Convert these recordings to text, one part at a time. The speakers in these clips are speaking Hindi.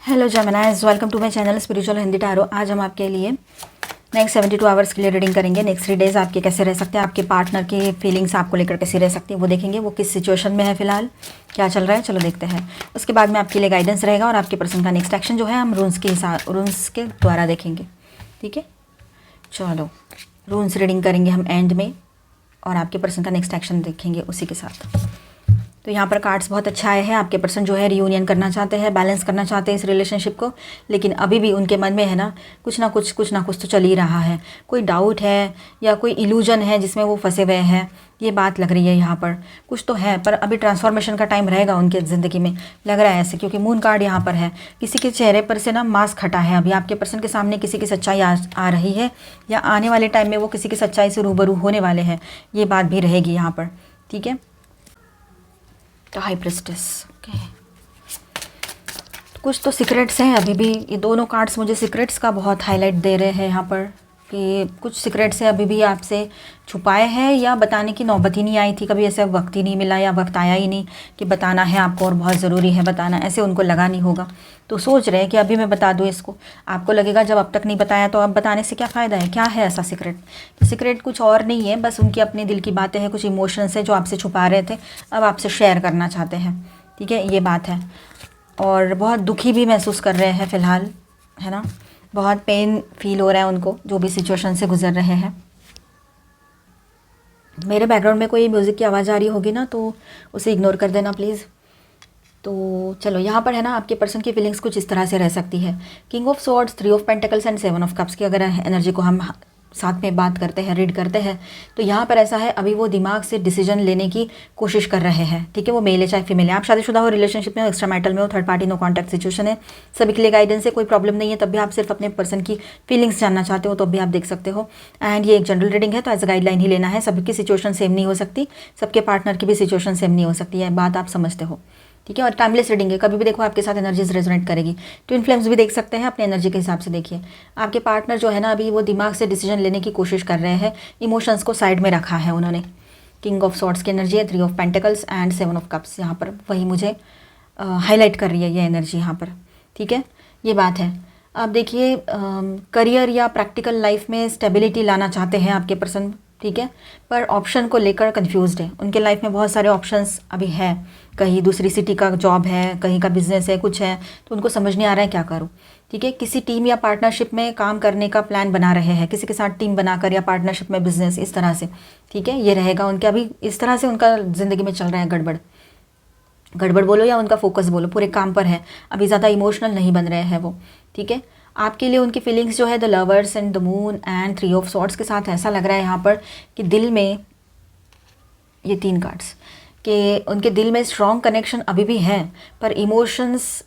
Hello Geminis, welcome to my channel spiritual Hindi tarot. आज हम आपके लिए नेक्स्ट 72 आवर्स के लिए रीडिंग करेंगे। नेक्स्ट 3 डेज आपके कैसे रह सकते हैं, आपके पार्टनर की फीलिंग्स आपको लेकर कैसी रह सकती है वो देखेंगे। वो किस सिचुएशन में है फिलहाल, क्या चल रहा है, चलो देखते हैं। उसके बाद में आपके लिए गाइडेंस रहेगा और आपके पर्सन का नेक्स्ट एक्शन जो है हम रून्स के द्वारा देखेंगे। ठीक है, चलो रून्स रीडिंग करेंगे हम एंड में और आपके पर्सन का नेक्स्ट एक्शन देखेंगे उसी के साथ। तो यहाँ पर कार्ड्स बहुत अच्छा आए हैं। आपके पर्सन जो है रियूनियन करना चाहते हैं, बैलेंस करना चाहते हैं इस रिलेशनशिप को, लेकिन अभी भी उनके मन में है ना कुछ ना कुछ तो चल ही रहा है। कोई डाउट है या कोई इल्यूजन है जिसमें वो फंसे हुए हैं, ये बात लग रही है। यहाँ पर कुछ तो है, पर अभी ट्रांसफॉर्मेशन का टाइम रहेगा उनके ज़िंदगी में, लग रहा है ऐसे, क्योंकि मून कार्ड यहाँ पर है। किसी के चेहरे पर से ना मास्क हटा है। अभी आपके पर्सन के सामने किसी की सच्चाई आ रही है या आने वाले टाइम में वो किसी की सच्चाई से रूबरू होने वाले हैं, ये बात भी रहेगी यहाँ पर। ठीक है, तो हाई प्रिस्टेस, ओके, कुछ तो सीक्रेट्स हैं अभी भी। ये दोनों कार्ड्स मुझे सीक्रेट्स का बहुत हाईलाइट दे रहे हैं यहाँ पर, कि कुछ सीक्रेट्स है अभी भी आपसे छुपाए हैं या बताने की नौबत ही नहीं आई थी। कभी ऐसा वक्त ही नहीं मिला या वक्त आया ही नहीं कि बताना है आपको और बहुत ज़रूरी है बताना, ऐसे उनको लगा नहीं होगा। तो सोच रहे हैं कि अभी मैं बता दूँ इसको। आपको लगेगा जब अब तक नहीं बताया तो अब बताने से क्या फ़ायदा है, क्या है ऐसा सीक्रेट। तो सीक्रेट कुछ और नहीं है, बस उनकी अपने दिल की बातें हैं, कुछ इमोशंस है जो आपसे छुपा रहे थे, अब आपसे शेयर करना चाहते हैं। ठीक है, ये बात है। और बहुत दुखी भी महसूस कर रहे हैं फ़िलहाल, है ना, बहुत पेन फील हो रहा है उनको जो भी सिचुएशन से गुजर रहे हैं। मेरे बैकग्राउंड में कोई म्यूज़िक की आवाज़ आ रही होगी ना, तो उसे इग्नोर कर देना प्लीज़। तो चलो यहाँ पर है ना, आपके पर्सन की फीलिंग्स कुछ इस तरह से रह सकती है। King of swords, 3 of pentacles and 7 of cups की अगर एनर्जी को हम साथ में बात करते हैं, रीड करते हैं, तो यहाँ पर ऐसा है, अभी वो दिमाग से डिसीजन लेने की कोशिश कर रहे हैं। ठीक है, वो मेल है चाहे फीमेल है, आप शादीशुदा हो, रिलेशनशिप में हो, एक्स्ट्रा मैरिटल में हो, third party, no contact situation है, सभी के लिए गाइडेंस है, कोई प्रॉब्लम नहीं है। तब भी आप सिर्फ अपने पर्सन की फीलिंग्स जानना चाहते हो तो भी आप देख सकते हो। एंड ये एक जनरल रीडिंग है, तो एज अ गाइडलाइन ही लेना है। सबकी सिचुएशन सेम नहीं हो सकती, सबके पार्टनर की भी सिचुएशन सेम नहीं हो सकती है, बात आप समझते हो। ठीक है, और टाइमलेस रीडिंग है, कभी भी देखो आपके साथ एनर्जीज रेजोनेट करेगी। ट्विन फ्लेम्स भी देख सकते हैं, अपने एनर्जी के हिसाब से देखिए। आपके पार्टनर जो है ना, अभी वो दिमाग से डिसीजन लेने की कोशिश कर रहे हैं, इमोशंस को साइड में रखा है उन्होंने। किंग ऑफ सॉर्ड्स की एनर्जी है, 3 of pentacles and 7 of cups, यहाँ पर वही मुझे हाईलाइट कर रही है ये एनर्जी यहाँ पर। ठीक है, ये बात है। आप देखिए, करियर या प्रैक्टिकल लाइफ में स्टेबिलिटी लाना चाहते हैं आपके पर्सन। ठीक है, पर ऑप्शन को लेकर कंफ्यूज्ड है। उनके लाइफ में बहुत सारे ऑप्शंस अभी हैं, कहीं दूसरी सिटी का जॉब है, कहीं का बिजनेस है, कुछ है, तो उनको समझ नहीं आ रहा है क्या करूँ। ठीक है, किसी टीम या पार्टनरशिप में काम करने का प्लान बना रहे हैं, किसी के साथ टीम बनाकर या पार्टनरशिप में बिजनेस, इस तरह से। ठीक है, ये रहेगा उनके अभी, इस तरह से उनका ज़िंदगी में चल रहा है गड़बड़। गड़बड़ बोलो या उनका फोकस बोलो, पूरे काम पर है, अभी ज़्यादा इमोशनल नहीं बन रहे हैं वो। ठीक है, आपके लिए उनकी फीलिंग्स जो है the lovers and the moon and 3 of swords के साथ ऐसा लग रहा है यहाँ पर कि दिल में, ये 3 कार्ड्स कि उनके दिल में स्ट्रॉन्ग कनेक्शन अभी भी है, पर इमोशंस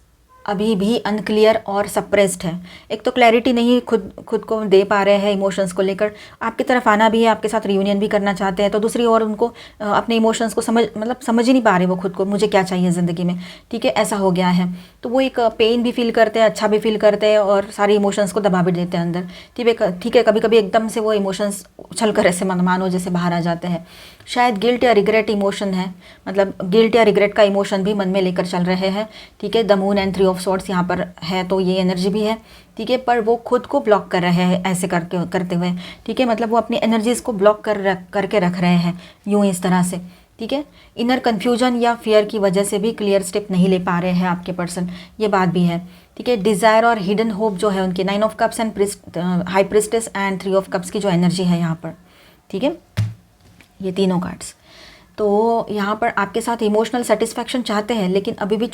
अभी भी अनक्लियर और सप्रेस्ड है। एक तो क्लैरिटी नहीं खुद को दे पा रहे हैं इमोशंस को लेकर। आपकी तरफ आना भी है, आपके साथ रियूनियन भी करना चाहते हैं, तो दूसरी ओर उनको अपने इमोशंस को समझ ही नहीं पा रहे वो खुद को, मुझे क्या चाहिए ज़िंदगी में। ठीक है, ऐसा हो गया है। तो वो एक पेन भी फील करते हैं, अच्छा भी फील करते हैं और सारे इमोशंस को दबा भी देते हैं अंदर। ठीक है, कभी कभी एकदम से वो इमोशंस उछल कर ऐसे मानो जैसे बाहर आ जाते हैं। शायद गिल्ट या रिग्रेट इमोशन है, मतलब गिल्ट या रिग्रेट का इमोशन भी मन में लेकर चल रहे हैं। ठीक है, the moon and 3 of swords यहाँ पर है, तो ये एनर्जी भी है। ठीक है, पर वो खुद को ब्लॉक कर रहे हैं ऐसे करते हुए। ठीक है, मतलब वो अपनी एनर्जीज को ब्लॉक करके रख रहे हैं यूँ इस तरह से। ठीक है, इनर कन्फ्यूजन या फियर की वजह से भी क्लियर स्टेप नहीं ले पा रहे हैं आपके पर्सन, ये बात भी है। ठीक है, डिज़ायर और हिडन होप जो है उनके 9 of cups and high priestess and 3 of cups की जो एनर्जी है यहाँ पर। ठीक है, ये तीनों कार्ड्स तो यहाँ पर आपके साथ इमोशनल सेटिस्फैक्शन चाहते हैं, लेकिन अभी भी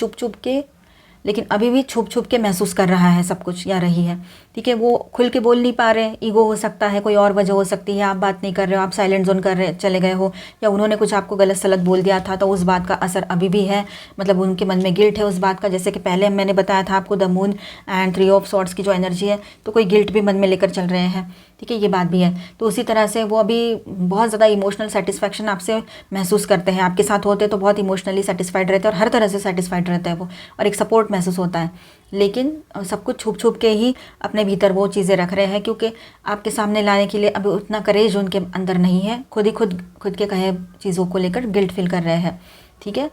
छुप छुप के महसूस कर रहा है सब कुछ या रही है। ठीक है, वो खुल के बोल नहीं पा रहे, ईगो हो सकता है, कोई और वजह हो सकती है, आप बात नहीं कर रहे हो, आप साइलेंट जोन कर रहे चले गए हो, या उन्होंने कुछ आपको गलत सलत बोल दिया था तो उस बात का असर अभी भी है। मतलब उनके मन में गिल्ट है उस बात का, जैसे कि पहले मैंने बताया था आपको the moon and 3 of swords की जो एनर्जी है, तो कोई गिल्ट भी मन में लेकर चल रहे हैं। ठीक है, ये बात भी है। तो उसी तरह से वो अभी बहुत ज़्यादा इमोशनल सेटिस्फैक्शन आपसे महसूस करते हैं। आपके साथ होते तो बहुत इमोशनली सेटिस्फाइड रहते हैं और हर तरह से सेटिस्फाइड रहता है वो, और एक सपोर्ट महसूस होता है। लेकिन सब कुछ छुप के ही अपने भीतर वो चीज़ें रख रहे हैं, क्योंकि आपके सामने लाने के लिए अभी उतना करेज उनके अंदर नहीं है। खुद के कहे चीज़ों को लेकर गिल्ट फील कर रहे हैं। ठीक है,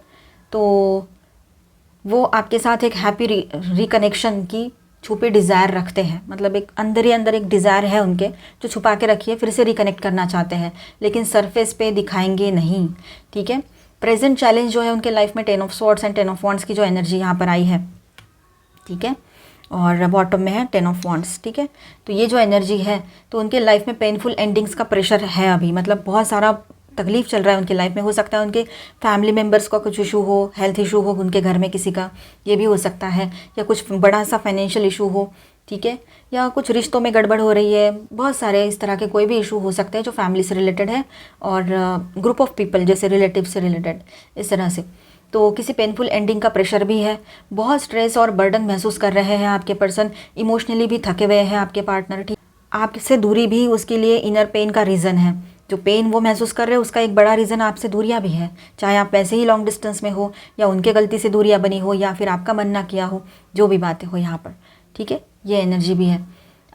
तो वो आपके साथ एक हैप्पी रिकनेक्शन की छुपी डिज़ायर रखते हैं, मतलब एक अंदर ही अंदर एक डिज़ायर है उनके जो छुपा के रखिए, फिर से रिकनेक्ट करना चाहते हैं, लेकिन सरफेस पे दिखाएंगे नहीं, ठीक है। प्रेजेंट चैलेंज जो है उनके लाइफ में 10 of swords and 10 of wands की जो एनर्जी यहाँ पर आई है, ठीक है, और बॉटम में है 10 ऑफ वॉन्ड्स, ठीक है। तो ये जो एनर्जी है, तो उनके लाइफ में पेनफुल एंडिंग्स का प्रेशर है अभी, मतलब बहुत सारा तकलीफ चल रहा है उनकी लाइफ में। हो सकता है उनके फैमिली मेम्बर्स का कुछ इशू हो, हेल्थ इशू हो उनके घर में किसी का, ये भी हो सकता है, या कुछ बड़ा सा फाइनेंशियल इशू हो, ठीक है, या कुछ रिश्तों में गड़बड़ हो रही है, बहुत सारे इस तरह के कोई भी इशू हो सकते हैं जो फैमिली से रिलेटेड है और ग्रुप ऑफ पीपल जैसे रिलेटिव से रिलेटेड, इस तरह से। तो किसी पेनफुल एंडिंग का प्रेशर भी है, बहुत स्ट्रेस और बर्डन महसूस कर रहे हैं आपके पर्सन, इमोशनली भी थके हुए हैं आपके पार्टनर, ठीक। आपसे दूरी भी उसके लिए इनर पेन का रीज़न है, जो पेन वो महसूस कर रहे हैं उसका एक बड़ा रीज़न आपसे दूरियां भी है, चाहे आप वैसे ही लॉन्ग डिस्टेंस में हो या उनके गलती से दूरियां बनी हो या फिर आपका मन ना किया हो, जो भी बातें हो यहाँ पर, ठीक है, ये एनर्जी भी है।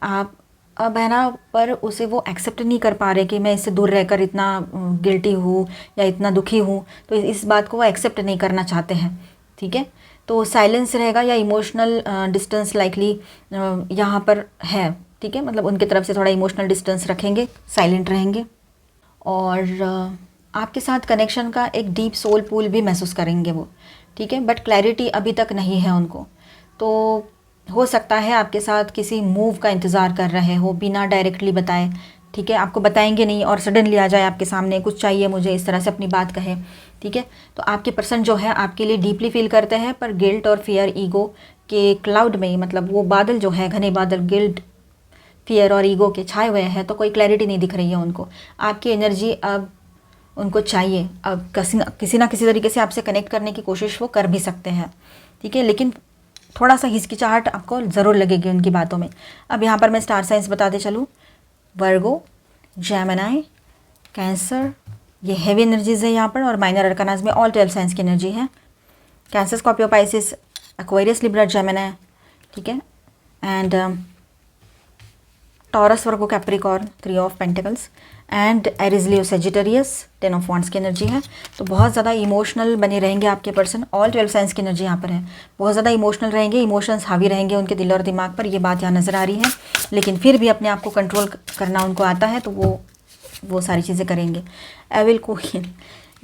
आप अब है ना, पर उसे वो एक्सेप्ट नहीं कर पा रहे कि मैं इससे दूर रहकर इतना गिल्टी हूँ या इतना दुखी हूँ, तो इस बात को वो एक्सेप्ट नहीं करना चाहते हैं, ठीक है। तो साइलेंस रहेगा या इमोशनल डिस्टेंस लाइकली यहाँ पर है, ठीक है, मतलब उनकी तरफ से थोड़ा इमोशनल डिस्टेंस रखेंगे, साइलेंट रहेंगे, और आपके साथ कनेक्शन का एक डीप सोल पूल भी महसूस करेंगे वो, ठीक है, बट क्लैरिटी अभी तक नहीं है उनको। तो हो सकता है आपके साथ किसी मूव का इंतज़ार कर रहे हो बिना डायरेक्टली बताए, ठीक है, आपको बताएंगे नहीं और सडनली आ जाए आपके सामने, कुछ चाहिए मुझे, इस तरह से अपनी बात कहे, ठीक है। तो आपके पर्सन जो है आपके लिए डीपली फील करते हैं, पर गिल्ट और फियर ईगो के क्लाउड में, मतलब वो बादल जो है, घने बादल, गिल्ट, फियर और ईगो के छाए हुए हैं, तो कोई क्लैरिटी नहीं दिख रही है उनको। आपकी एनर्जी अब उनको चाहिए, अब किसी ना किसी तरीके से आपसे कनेक्ट करने की कोशिश वो कर भी सकते हैं, ठीक है, लेकिन थोड़ा सा हिचकिचाहट आपको ज़रूर लगेगी उनकी बातों में। अब यहाँ पर मैं स्टार साइंस बताते चलूँ, वर्गो, जेमिनी, कैंसर, ये हैवी एनर्जीज़ है यहाँ पर, और माइनर अरकानाज में ऑल 12 साइंस की एनर्जी है। Cancer, Scorpio, Pisces, Aquarius, Libra, Gemini, ठीक है, and taurus, Virgo, Capricorn, 3 of pentacles, and Aries, Leo, Sagittarius, 10 of wands की एनर्जी है। तो बहुत ज़्यादा इमोशनल बने रहेंगे आपके पर्सन, ऑल 12 साइंस की एनर्जी यहाँ पर है, बहुत ज़्यादा इमोशनल रहेंगे, इमोशंस हावी रहेंगे उनके दिल और दिमाग पर, ये बात यहाँ नज़र आ रही है, लेकिन फिर भी अपने आप को कंट्रोल करना उनको आता है, तो वो सारी चीज़ें करेंगे। Evil queen,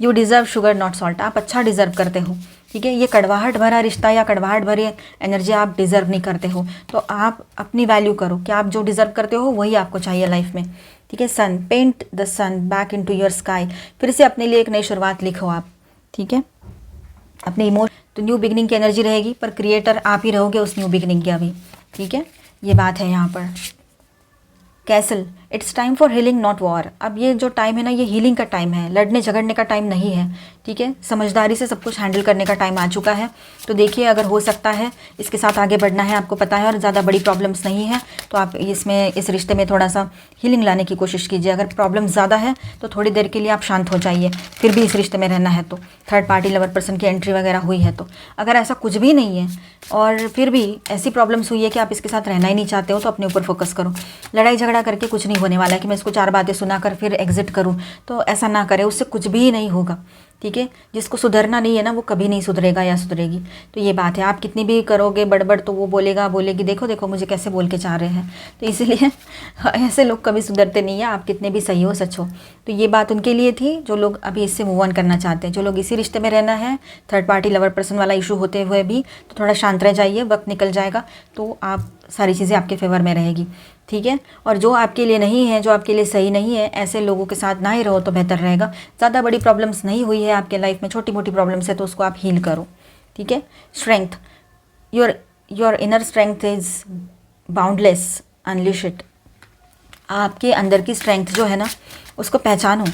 you deserve sugar not salt, आप अच्छा डिज़र्व करते हो, ठीक है, ये कड़वाहट भरा रिश्ता या कड़वाहट भरी एनर्जी आप डिज़र्व नहीं करते हो, तो आप अपनी वैल्यू करो कि आप जो डिज़र्व करते हो वही आपको चाहिए लाइफ में, ठीक है। Son, paint the sun back into your sky, फिर से अपने लिए एक नई शुरुआत लिखो आप, ठीक है, अपने इमोशन। तो न्यू बिगनिंग की एनर्जी रहेगी, पर क्रिएटर आप ही रहोगे उस न्यू बिगनिंग की अभी, ठीक है, ये बात है यहाँ पर। Castle, it's time for healing not war, अब ये जो टाइम है ना, ये हीलिंग का टाइम है, लड़ने झगड़ने का टाइम नहीं है, ठीक है, समझदारी से सब कुछ हैंडल करने का टाइम आ चुका है। तो देखिए, अगर हो सकता है इसके साथ आगे बढ़ना है, आपको पता है, और ज़्यादा बड़ी प्रॉब्लम्स नहीं है, तो आप इस रिश्ते में थोड़ा सा हीलिंग लाने की कोशिश कीजिए। अगर प्रॉब्लम ज़्यादा है तो थोड़ी देर के लिए आप शांत हो जाइए, फिर भी इस रिश्ते में रहना है तो, थर्ड पार्टी लवर पर्सन की एंट्री वगैरह हुई है तो। अगर ऐसा कुछ भी नहीं है और फिर भी ऐसी प्रॉब्लम्स हुई है कि आप इसके साथ रहना ही नहीं चाहते हो, तो अपने ऊपर फोकस करो। लड़ाई झगड़ा करके कुछ नहीं होने वाला है कि मैं इसको 4 बातें सुनाकर फिर एग्जिट करूं, तो ऐसा ना करें, उससे कुछ भी नहीं होगा, ठीक है। जिसको सुधरना नहीं है ना, वो कभी नहीं सुधरेगा या सुधरेगी, तो ये बात है। आप कितनी भी करोगे बड़बड़, तो वो बोलेगी देखो देखो मुझे कैसे बोल के चाह रहे हैं, तो इसीलिए ऐसे लोग कभी सुधरते नहीं है, आप कितने भी सही हो, सच हो। तो ये बात उनके लिए थी जो लोग अभी इससे मूव ऑन करना चाहते हैं। जो लोग इसी रिश्ते में रहना है, थर्ड पार्टी लवर पर्सन वाला इशू होते हुए भी, तो थोड़ा शांत रह जाइए, वक्त निकल जाएगा, तो आप सारी चीज़ें आपके फेवर में रहेगी, ठीक है। और जो आपके लिए नहीं है, जो आपके लिए सही नहीं है, ऐसे लोगों के साथ ना ही रहो तो बेहतर रहेगा। ज़्यादा बड़ी प्रॉब्लम्स नहीं हुई है आपके लाइफ में, छोटी मोटी प्रॉब्लम्स है, तो उसको आप हील करो, ठीक है। Strength, your inner strength is boundless, unleash it, आपके अंदर की स्ट्रेंथ जो है ना, उसको पहचानो,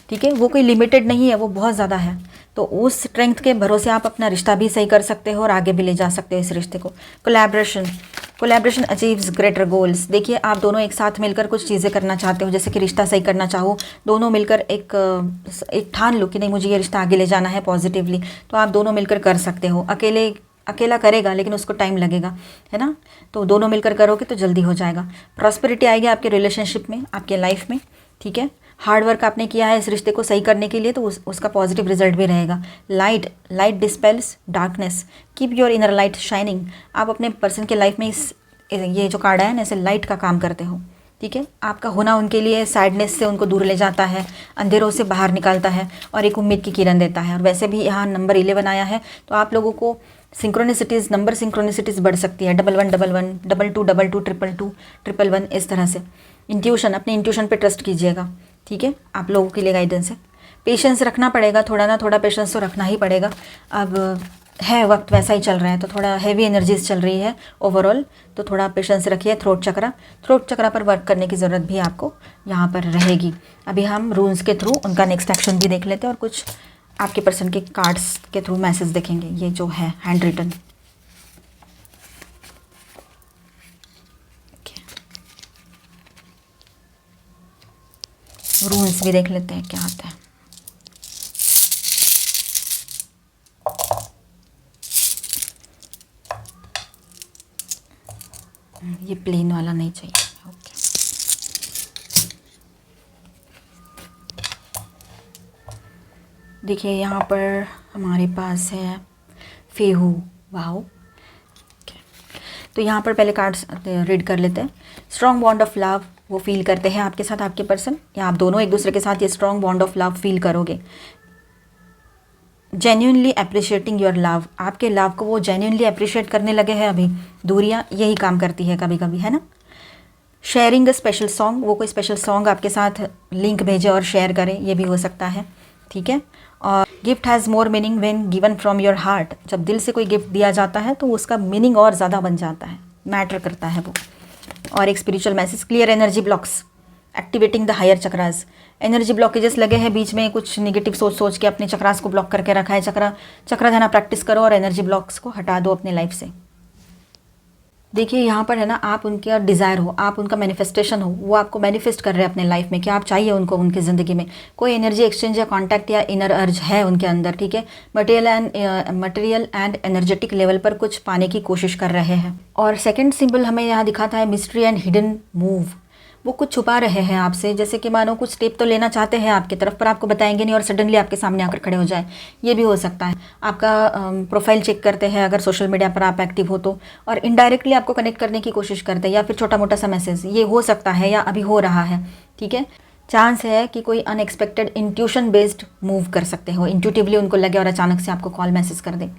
ठीक है। वो कोई लिमिटेड नहीं है, वो बहुत ज़्यादा है। तो उस स्ट्रेंथ के भरोसे आप अपना रिश्ता भी सही कर सकते हो और आगे भी ले जा सकते हो इस रिश्ते को। कोलैबोरेशन अचीव्स ग्रेटर गोल्स, देखिए आप दोनों एक साथ मिलकर कुछ चीज़ें करना चाहते हो, जैसे कि रिश्ता सही करना चाहो, दोनों मिलकर एक ठान लो कि नहीं मुझे ये रिश्ता आगे ले जाना है पॉजिटिवली, तो आप दोनों मिलकर कर सकते हो। अकेला करेगा लेकिन उसको टाइम लगेगा, है ना, तो दोनों मिलकर करोगे तो जल्दी हो जाएगा। प्रॉस्पेरिटी आएगी आपके रिलेशनशिप में, आपके लाइफ में, ठीक है। हार्ड वर्क आपने किया है इस रिश्ते को सही करने के लिए, तो उसका पॉजिटिव रिजल्ट भी रहेगा। Light dispels darkness, keep your inner light shining. आप अपने पर्सन के लाइफ में ये जो कार्ड है ना, ऐसे लाइट का काम करते हो, ठीक है। आपका होना उनके लिए सैडनेस से उनको दूर ले जाता है, अंधेरों से बाहर निकालता है और एक उम्मीद की किरण देता है। और वैसे भी यहाँ नंबर 11 आया है, तो आप लोगों को सिंक्रोनिसिटीज़, नंबर सिंक्रोनिसिटीज़ बढ़ सकती है। 1111, 2222, 222, 111, इस तरह से। इंट्यूशन, अपने इंट्यूशन पे ट्रस्ट कीजिएगा, ठीक है। आप लोगों के लिए गाइडेंस है। पेशेंस रखना पड़ेगा, थोड़ा ना थोड़ा पेशेंस तो रखना ही पड़ेगा। अब है वक्त वैसा ही चल रहा है, तो थोड़ा हैवी एनर्जीज चल रही है ओवरऑल, तो थोड़ा पेशेंस रखिए। थ्रोट चक्रा पर वर्क करने की ज़रूरत भी आपको यहाँ पर रहेगी। अभी हम रून्स के थ्रू उनका नेक्स्ट एक्शन भी देख लेते हैं और कुछ आपके पर्सन के कार्ड्स के थ्रू मैसेज देखेंगे। ये जो है हैंड रिटन, रून्स भी देख लेते हैं क्या आता है। ये प्लेन वाला नहीं चाहिए, ओके। देखिए यहाँ पर हमारे पास है फेहू, वाओ। तो यहाँ पर पहले कार्ड्स रीड कर लेते हैं। स्ट्रॉन्ग बॉन्ड ऑफ लव वो फील करते हैं आपके साथ आपके पर्सन, या आप दोनों एक दूसरे के साथ ये strong bond of love feel करोगे। जेन्युइनली अप्रिशिएटिंग योर लव, आपके लव को वो जेन्युइनली अप्रिशिएट करने लगे हैं। अभी दूरियां यही काम करती है कभी कभी, है ना। शेयरिंग अ स्पेशल सॉन्ग, वो कोई स्पेशल सॉन्ग आपके साथ लिंक भेजे और शेयर करें, ये भी हो सकता है, ठीक है। और gift has more meaning when given from your heart, जब दिल से कोई गिफ्ट दिया जाता है तो उसका मीनिंग और ज़्यादा बन जाता है, मैटर करता है वो। और एक spiritual message, clear energy blocks, activating the higher chakras. Energy blockages लगे हैं बीच में, कुछ नेगेटिव सोच के अपने चक्रास को ब्लॉक करके रखा है। चक्रा ध्यान प्रैक्टिस करो और एनर्जी ब्लॉक्स को हटा दो अपने लाइफ से। देखिए यहाँ पर है ना, आप उनका डिज़ायर हो, आप उनका मैनिफेस्टेशन हो, वो आपको मैनिफेस्ट कर रहे हैं अपने लाइफ में कि आप चाहिए उनको उनकी ज़िंदगी में। कोई एनर्जी एक्सचेंज या कांटेक्ट या इनर अर्ज है उनके अंदर, ठीक है। मटेरियल एंड एनर्जेटिक लेवल पर कुछ पाने की कोशिश कर रहे हैं। और सेकंड सिंबल हमें यहाँ दिखाता है मिस्ट्री एंड हिडन मूव, वो कुछ छुपा रहे हैं आपसे, जैसे कि मानो कुछ स्टेप तो लेना चाहते हैं आपकी तरफ, पर आपको बताएंगे नहीं और सडनली आपके सामने आकर खड़े हो जाए, ये भी हो सकता है। आपका प्रोफाइल चेक करते हैं अगर सोशल मीडिया पर आप एक्टिव हो तो, और इनडायरेक्टली आपको कनेक्ट करने की कोशिश करते हैं, या फिर छोटा मोटा सा मैसेज, ये हो सकता है या अभी हो रहा है, ठीक है। चांस है कि कोई अनएक्सपेक्टेड इंट्यूशन बेस्ड मूव कर सकते हो, इंट्यूटिवली उनको लगे और अचानक से आपको कॉल मैसेज कर दे।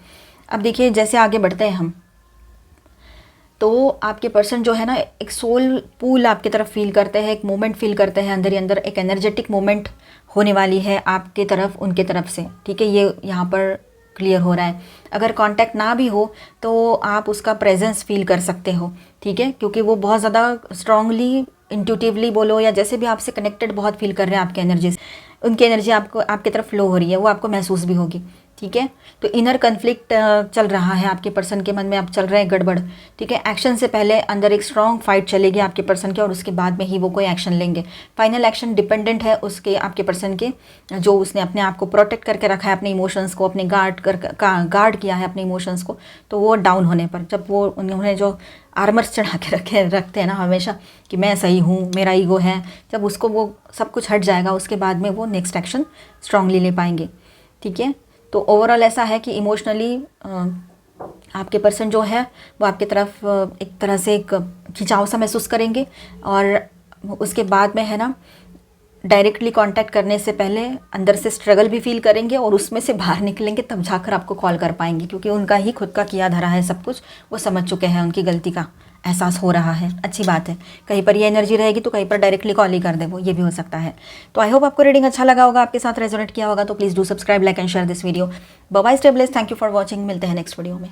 अब देखिए जैसे आगे बढ़ते हैं हम, तो आपके पर्सन जो है ना, एक सोल पूल आपकी तरफ फील करते हैं, एक मोमेंट फील करते हैं अंदर ही अंदर, एक एनर्जेटिक मोमेंट होने वाली है आपके तरफ उनके तरफ से, ठीक है। ये यहाँ पर क्लियर हो रहा है। अगर कांटेक्ट ना भी हो तो आप उसका प्रेजेंस फील कर सकते हो, ठीक है, क्योंकि वो बहुत ज़्यादा स्ट्रांगली इंट्यूटिवली बोलो या जैसे भी आपसे कनेक्टेड बहुत फील कर रहे हैं आपके एनर्जी से। उनकी एनर्जी आपको आपकी तरफ फ्लो हो रही है, वो आपको महसूस भी होगी, ठीक है। तो इनर कन्फ्लिक्ट चल रहा है आपके पर्सन के मन में, अब चल रहे हैं गड़बड़, ठीक है। एक्शन से पहले अंदर एक स्ट्रॉन्ग फाइट चलेगी आपके पर्सन के, और उसके बाद में ही वो कोई एक्शन लेंगे। फाइनल एक्शन डिपेंडेंट है उसके आपके पर्सन के, जो उसने अपने आप को प्रोटेक्ट करके रखा है, अपने इमोशंस को, अपने गार्ड किया है अपने इमोशंस को, तो वो डाउन होने पर, जब वो उन्होंने जो आर्मर्स चढ़ा के रखते हैं ना हमेशा कि मैं सही हूँ, मेरा ईगो है, जब उसको वो सब कुछ हट जाएगा उसके बाद में वो नेक्स्ट एक्शन स्ट्रांगली ले पाएंगे, ठीक है। तो ओवरऑल ऐसा है कि इमोशनली आपके पर्सन जो है वो आपकी तरफ एक तरह से एक खिंचाव सा महसूस करेंगे, और उसके बाद में है ना, डायरेक्टली कांटेक्ट करने से पहले अंदर से स्ट्रगल भी फील करेंगे, और उसमें से बाहर निकलेंगे तब जाकर आपको कॉल कर पाएंगे, क्योंकि उनका ही खुद का किया धरा है सब कुछ, वो समझ चुके हैं, उनकी गलती का एहसास हो रहा है। अच्छी बात है। कहीं पर ये एनर्जी रहेगी तो कहीं पर डायरेक्टली कॉल ही कर दे वो, ये भी हो सकता है। तो आई होप आपको रीडिंग अच्छा लगा होगा, आपके साथ रेजोनेट किया होगा, तो please do subscribe, like and share this video. Bye bye, stay blessed, thank you for watching. मिलते हैं नेक्स्ट वीडियो में।